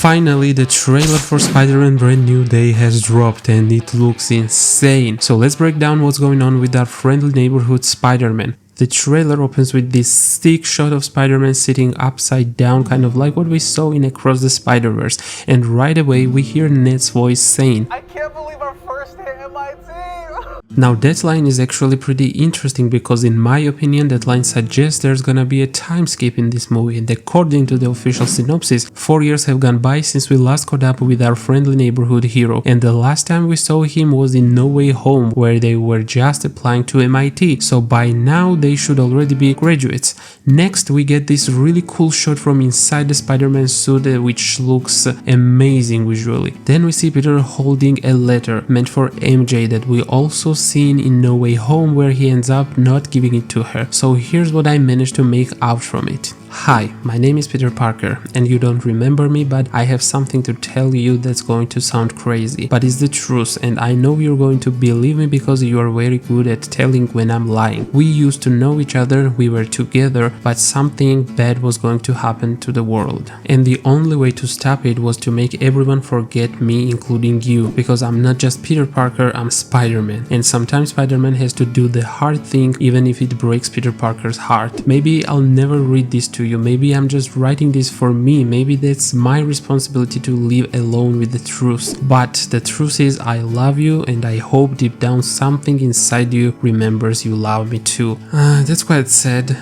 Finally, the trailer for Spider-Man Brand New Day has dropped and it looks insane. So let's break down what's going on with our friendly neighborhood Spider-Man. The trailer opens with this stick shot of Spider-Man sitting upside down, kind of like what we saw in Across the Spider-Verse, and right away we hear Ned's voice saying, "I can't believe our first hit MIT!" Now that line is actually pretty interesting because in my opinion that line suggests there's gonna be a time skip in this movie, and according to the official synopsis, 4 years have gone by since we last caught up with our friendly neighborhood hero, and the last time we saw him was in No Way Home, where they were just applying to MIT, so by now they should already be graduates. Next we get this really cool shot from inside the Spider-Man suit which looks amazing visually. Then we see Peter holding a letter meant for MJ that we also seen in No Way Home, where he ends up not giving it to her. So here's what I managed to make out from it. Hi, my name is Peter Parker, and you don't remember me, but I have something to tell you that's going to sound crazy, but it's the truth, and I know you're going to believe me because you are very good at telling when I'm lying. We used to know each other, we were together, but something bad was going to happen to the world. And the only way to stop it was to make everyone forget me, including you, because I'm not just Peter Parker, I'm Spider-Man. And sometimes Spider-Man has to do the hard thing, even if it breaks Peter Parker's heart. Maybe I'll never read this to you, maybe I'm just writing this for me, maybe that's my responsibility to live alone with the truth, but the truth is I love you, and I hope deep down something inside you remembers you love me too. That's quite sad.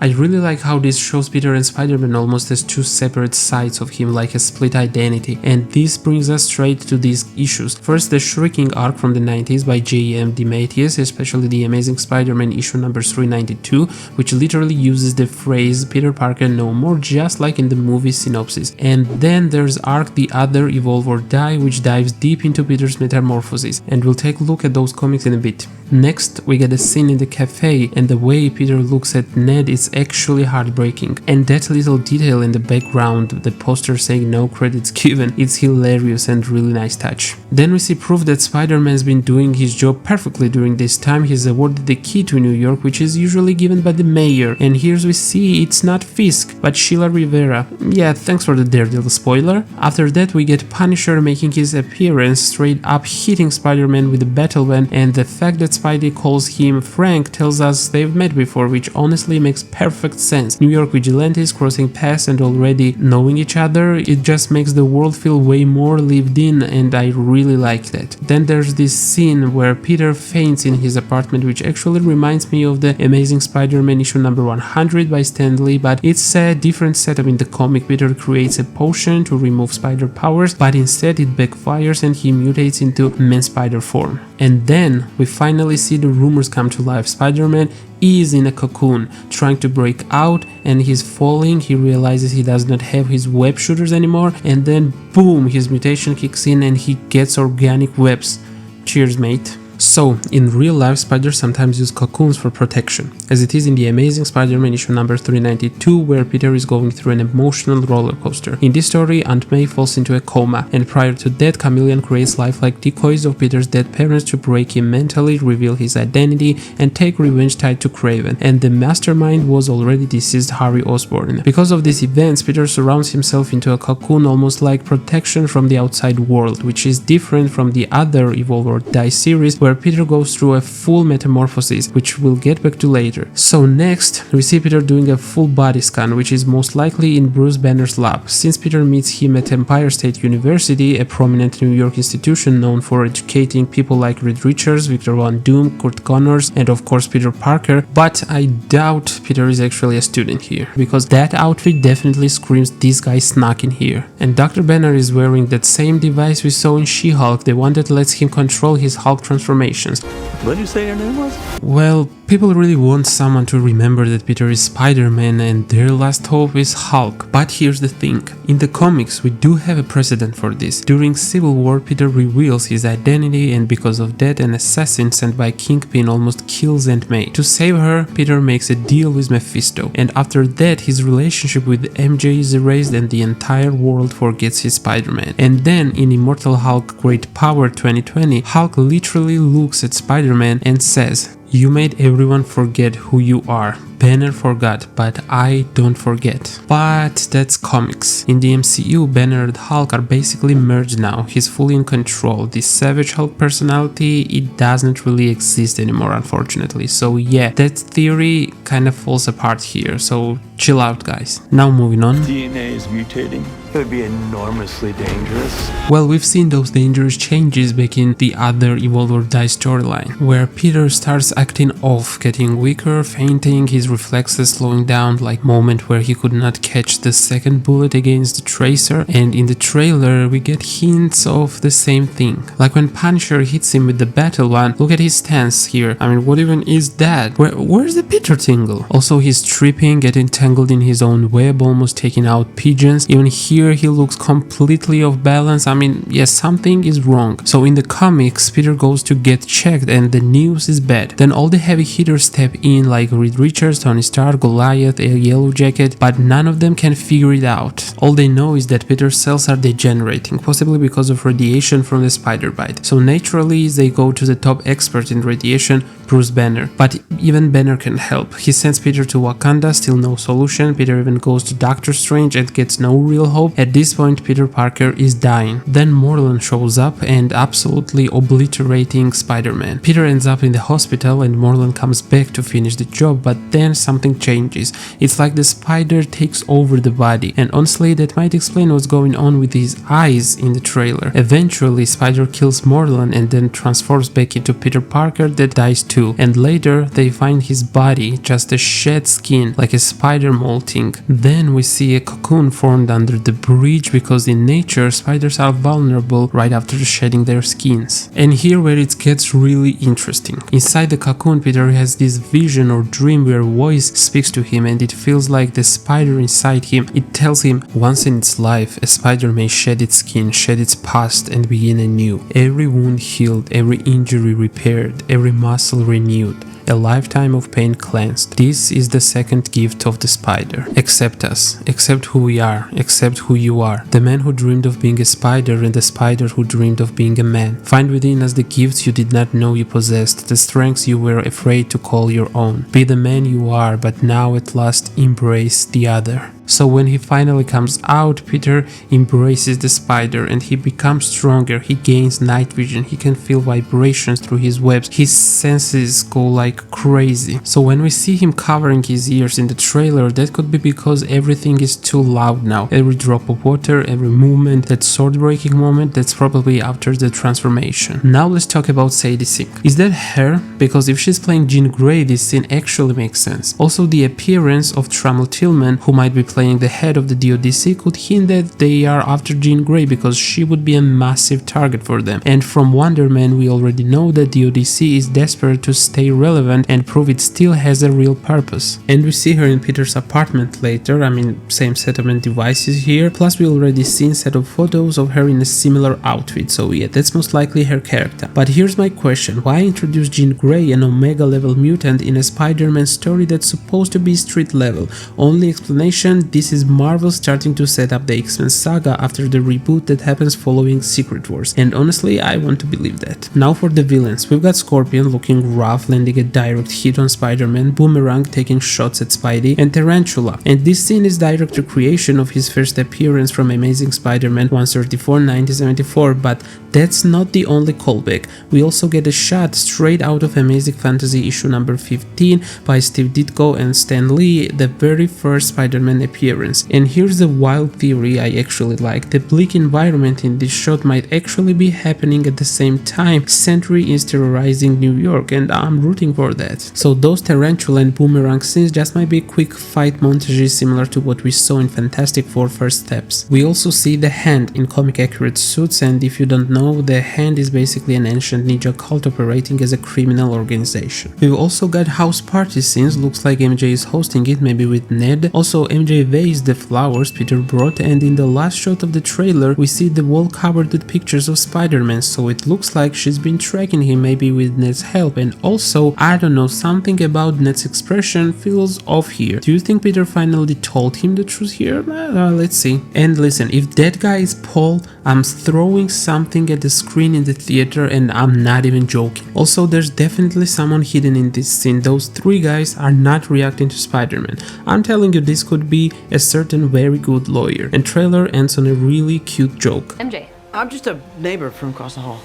I really like how this shows Peter and Spider-Man almost as two separate sides of him, like a split identity, and this brings us straight to these issues. First, the Shrieking arc from the 90s by J.M. DeMatteis, especially the Amazing Spider-Man issue number 392, which literally uses the phrase Peter Parker no more, just like in the movie synopsis. And then there's arc The Other Evolve or Die, which dives deep into Peter's metamorphosis, and we'll take a look at those comics in a bit. Next, we get a scene in the cafe, and the way Peter looks at Ned is actually heartbreaking, and that little detail in the background, the poster saying no credits given, it's hilarious and really nice touch. Then we see proof that Spider-Man's been doing his job perfectly during this time. He's awarded the key to New York, which is usually given by the mayor, and here we see it's not Fisk but Sheila Rivera. Yeah, thanks for the Daredevil spoiler. After that we get Punisher making his appearance, straight up hitting Spider-Man with a battle van, and the fact that Spidey calls him Frank tells us they've met before, which honestly makes perfect sense. New York vigilantes crossing paths and already knowing each other, it just makes the world feel way more lived in, and I really like that. Then there's this scene where Peter faints in his apartment, which actually reminds me of the Amazing Spider-Man issue number 100 by Stan Lee, but it's a different setup in the comic. Peter creates a potion to remove spider powers, but instead it backfires and he mutates into man spider form. And then we finally see the rumors come to life. Spider-Man is in a cocoon, trying to break out, and he's falling. He realizes he does not have his web shooters anymore, and then boom, his mutation kicks in and he gets organic webs. Cheers, mate. So, in real life, spiders sometimes use cocoons for protection, as it is in the Amazing Spider-Man issue number 392, where Peter is going through an emotional roller coaster. In this story, Aunt May falls into a coma, and prior to that, Chameleon creates lifelike decoys of Peter's dead parents to break him mentally, reveal his identity, and take revenge tied to Kraven, and the mastermind was already deceased Harry Osborn. Because of these events, Peter surrounds himself into a cocoon, almost like protection from the outside world, which is different from the other Evolve or Die series, where Peter goes through a full metamorphosis, which we'll get back to later. So next, we see Peter doing a full body scan, which is most likely in Bruce Banner's lab, since Peter meets him at Empire State University, a prominent New York institution known for educating people like Reed Richards, Victor Von Doom, Kurt Connors, and of course Peter Parker, but I doubt Peter is actually a student here, because that outfit definitely screams this guy snuck in here. And Dr. Banner is wearing that same device we saw in She-Hulk, the one that lets him control his Hulk transformations. What did you say your name was? Well, people really want someone to remember that Peter is Spider-Man and their last hope is Hulk. But here's the thing, in the comics we do have a precedent for this. During Civil War, Peter reveals his identity, and because of that an assassin sent by Kingpin almost kills Aunt May. To save her, Peter makes a deal with Mephisto, and after that his relationship with MJ is erased and the entire world forgets his Spider-Man. And then in Immortal Hulk Great Power 2020, Hulk literally looks at Spider-Man and says, You made everyone forget who you are. Banner forgot, but I don't forget. But that's comics. In the MCU, Banner and Hulk are basically merged now. He's fully in control. This Savage Hulk personality, it doesn't really exist anymore, unfortunately. So yeah, that theory kind of falls apart here. So chill out, guys. Now moving on. DNA is mutating. It would be enormously dangerous. Well, we've seen those dangerous changes back in the other Evolve or Die storyline, where Peter starts acting off, getting weaker, fainting, his reflexes slowing down, like moment where he could not catch the second bullet against the Tracer, and in the trailer we get hints of the same thing. Like when Punisher hits him with the Battle One, look at his stance here. I mean, what even is that? Where's the Peter tingle? Also, he's tripping, getting tangled in his own web, almost taking out pigeons. Even here he looks completely off balance. I mean, yes, something is wrong. So in the comics, Peter goes to get checked and the news is bad. Then all the heavy hitters step in, like Reed Richards, Tony Stark, Goliath, a Yellow Jacket, but none of them can figure it out. All they know is that Peter's cells are degenerating, possibly because of radiation from the spider bite. So naturally, they go to the top expert in radiation, Bruce Banner. But even Banner can help. He sends Peter to Wakanda, still no solution. Peter even goes to Doctor Strange and gets no real hope. At this point, Peter Parker is dying. Then Morlun shows up and absolutely obliterating Spider-Man. Peter ends up in the hospital and Morlun comes back to finish the job, but then something changes. It's like the spider takes over the body, and honestly that might explain what's going on with his eyes in the trailer. Eventually, Spider kills Morlun and then transforms back into Peter Parker that dies too, and later they find his body, just a shed skin, like a spider molting. Then we see a cocoon formed under the bridge, because in nature spiders are vulnerable right after shedding their skins. And here where it gets really interesting. Inside the cocoon, Peter has this vision or dream where a voice speaks to him, and it feels like the spider inside him. It tells him once in its life a spider may shed its skin, shed its past and begin anew. Every wound healed, every injury repaired, every muscle renewed. A lifetime of pain cleansed. This is the second gift of the spider. Accept us, accept who we are, accept who you are. The man who dreamed of being a spider and the spider who dreamed of being a man. Find within us the gifts you did not know you possessed, the strengths you were afraid to call your own. Be the man you are, but now at last embrace the other. So when he finally comes out, Peter embraces the spider and he becomes stronger. He gains night vision, he can feel vibrations through his webs, his senses go like crazy. So when we see him covering his ears in the trailer, that could be because everything is too loud now. Every drop of water, every movement, that sword breaking moment, that's probably after the transformation. Now let's talk about Sadie Sink. Is that her? Because if she's playing Jean Grey, this scene actually makes sense. Also, the appearance of Trammell Tillman, who might be playing the head of the DODC, could hint that they are after Jean Grey, because she would be a massive target for them. And from Wonder Man, we already know that DODC is desperate to stay relevant and prove it still has a real purpose. And we see her in Peter's apartment later, I mean same settlement devices here, plus we already seen set of photos of her in a similar outfit, so yeah, that's most likely her character. But here's my question, why introduce Jean Grey, an Omega level mutant, in a Spider-Man story that's supposed to be street level? Only explanation, this is Marvel starting to set up the X-Men saga after the reboot that happens following Secret Wars, and honestly I want to believe that. Now for the villains, we've got Scorpion looking rough, landing a direct hit on Spider-Man, Boomerang taking shots at Spidey, and Tarantula. And this scene is direct recreation of his first appearance from Amazing Spider-Man 134 1974, but that's not the only callback. We also get a shot straight out of Amazing Fantasy issue number 15 by Steve Ditko and Stan Lee, the very first Spider-Man appearance. And here's the wild theory I actually like. The bleak environment in this shot might actually be happening at the same time Sentry is terrorizing New York, and I'm rooting for that. So those Tarantula and Boomerang scenes just might be quick fight montages similar to what we saw in Fantastic Four First Steps. We also see the Hand in comic accurate suits, and if you don't know, the Hand is basically an ancient ninja cult operating as a criminal organization. We've also got house party scenes, looks like MJ is hosting it, maybe with Ned. Also MJ a vase, the flowers Peter brought, and in the last shot of the trailer we see the wall covered with pictures of Spider-Man, so it looks like she's been tracking him, maybe with Ned's help. And also, I don't know, something about Ned's expression feels off here. Do you think Peter finally told him the truth here? Let's see. And listen, if that guy is Paul, I'm throwing something at the screen in the theater, and I'm not even joking. Also, there's definitely someone hidden in this scene. Those three guys are not reacting to Spider-Man. I'm telling you, this could be a certain very good lawyer. And trailer ends on a really cute joke. MJ. I'm just a neighbor from across the hall.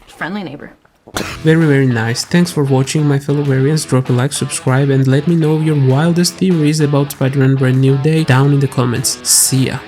Friendly neighbor. Very nice. Thanks for watching, my fellow variants. Drop a like, subscribe, and let me know your wildest theories about Spider-Man Brand New Day down in the comments. See ya.